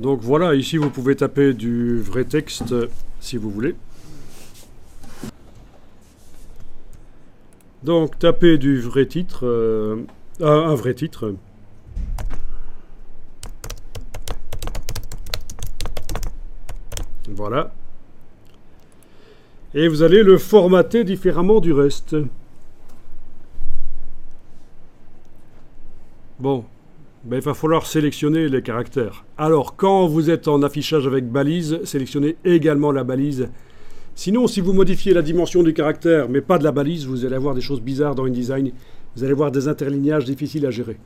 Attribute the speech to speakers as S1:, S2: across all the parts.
S1: Donc voilà, ici vous pouvez taper du vrai texte si vous voulez. Donc tapez du vrai titre, un vrai titre. Voilà. Et vous allez le formater différemment du reste. Bon, ben, il va falloir sélectionner les caractères. Alors, quand vous êtes en affichage avec balise, sélectionnez également la balise. Sinon, si vous modifiez la dimension du caractère, mais pas de la balise, vous allez avoir des choses bizarres dans InDesign. Vous allez avoir des interlignages difficiles à gérer.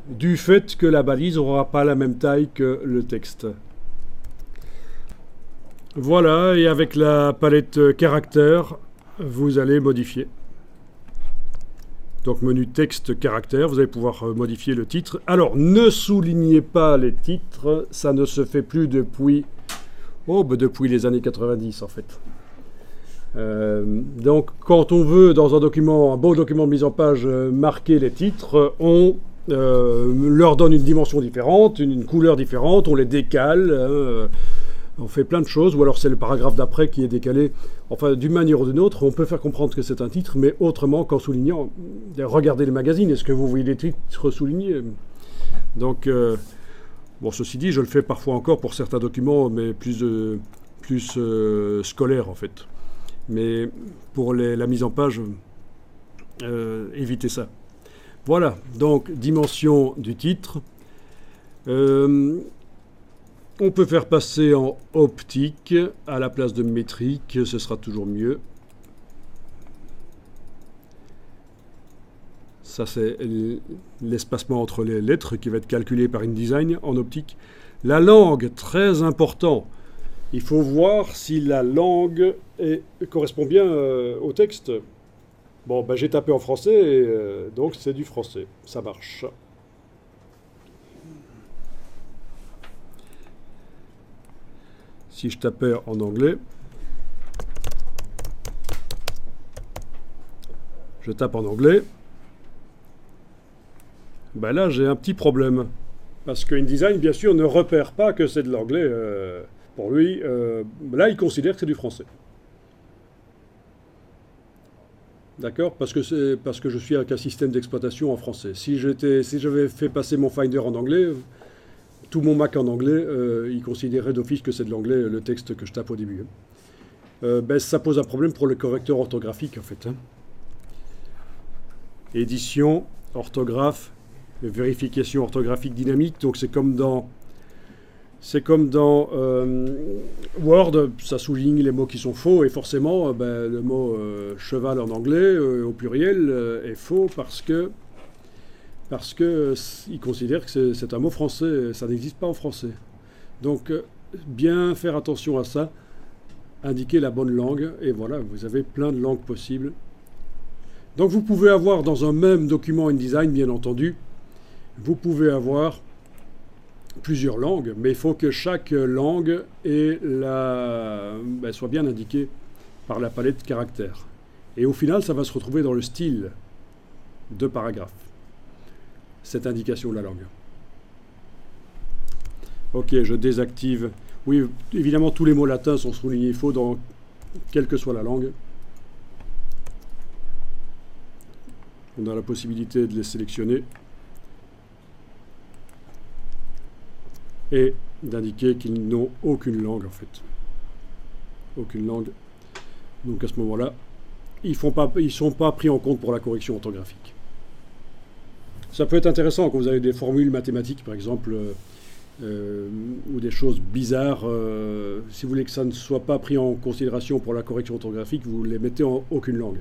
S1: Du fait que la balise n'aura pas la même taille que le texte. Voilà, et avec la palette caractère, vous allez modifier. Donc menu texte caractère, vous allez pouvoir modifier le titre. Alors ne soulignez pas les titres, ça ne se fait plus depuis, depuis les années 90 en fait. Donc quand on veut dans un document, un beau document de mise en page, marquer les titres, on leur donne une dimension différente, une couleur différente, on les décale. On fait plein de choses, ou alors c'est le paragraphe d'après qui est décalé. Enfin, d'une manière ou d'une autre, on peut faire comprendre que c'est un titre, mais autrement qu'en soulignant. Regardez les magazines, est-ce que vous voyez les titres soulignés? Donc, bon, ceci dit, je le fais parfois encore pour certains documents, mais plus scolaires en fait. Mais pour la mise en page, évitez ça. Voilà, donc dimension du titre. On peut faire passer en optique à la place de métrique, ce sera toujours mieux. Ça, c'est l'espacement entre les lettres qui va être calculé par InDesign en optique. La langue, très important. Il faut voir si la langue correspond bien au texte. Bon, ben, j'ai tapé en français, et, donc c'est du français. Ça marche. Si je tapais en anglais, je tape en anglais, ben là j'ai un petit problème. Parce que InDesign, bien sûr, ne repère pas que c'est de l'anglais. Pour lui, là il considère que c'est du français. D'accord? Parce que je suis avec un système d'exploitation en français. Si j'avais fait passer mon Finder en anglais, tout mon Mac en anglais, il considérait d'office que c'est de l'anglais, le texte que je tape au début. Ben, ça pose un problème pour le correcteur orthographique, en fait. Édition, orthographe, vérification orthographique dynamique. Donc c'est comme dans Word, ça souligne les mots qui sont faux, et forcément, ben, le mot cheval en anglais, au pluriel, est faux parce qu'il considère que c'est un mot français, ça n'existe pas en français. Donc, bien faire attention à ça, indiquer la bonne langue, et voilà, vous avez plein de langues possibles. Donc, vous pouvez avoir dans un même document InDesign, bien entendu, vous pouvez avoir plusieurs langues, mais il faut que chaque langue soit bien indiquée par la palette caractères. Et au final, ça va se retrouver dans le style de paragraphe, cette indication de la langue. Ok, je désactive. Oui, évidemment, tous les mots latins sont soulignés faux dans quelle que soit la langue. On a la possibilité de les sélectionner et d'indiquer qu'ils n'ont aucune langue en fait. Aucune langue. Donc à ce moment-là, ils ne sont pas pris en compte pour la correction orthographique. Ça peut être intéressant quand vous avez des formules mathématiques, par exemple, ou des choses bizarres. Si vous voulez que ça ne soit pas pris en considération pour la correction orthographique, vous les mettez en aucune langue.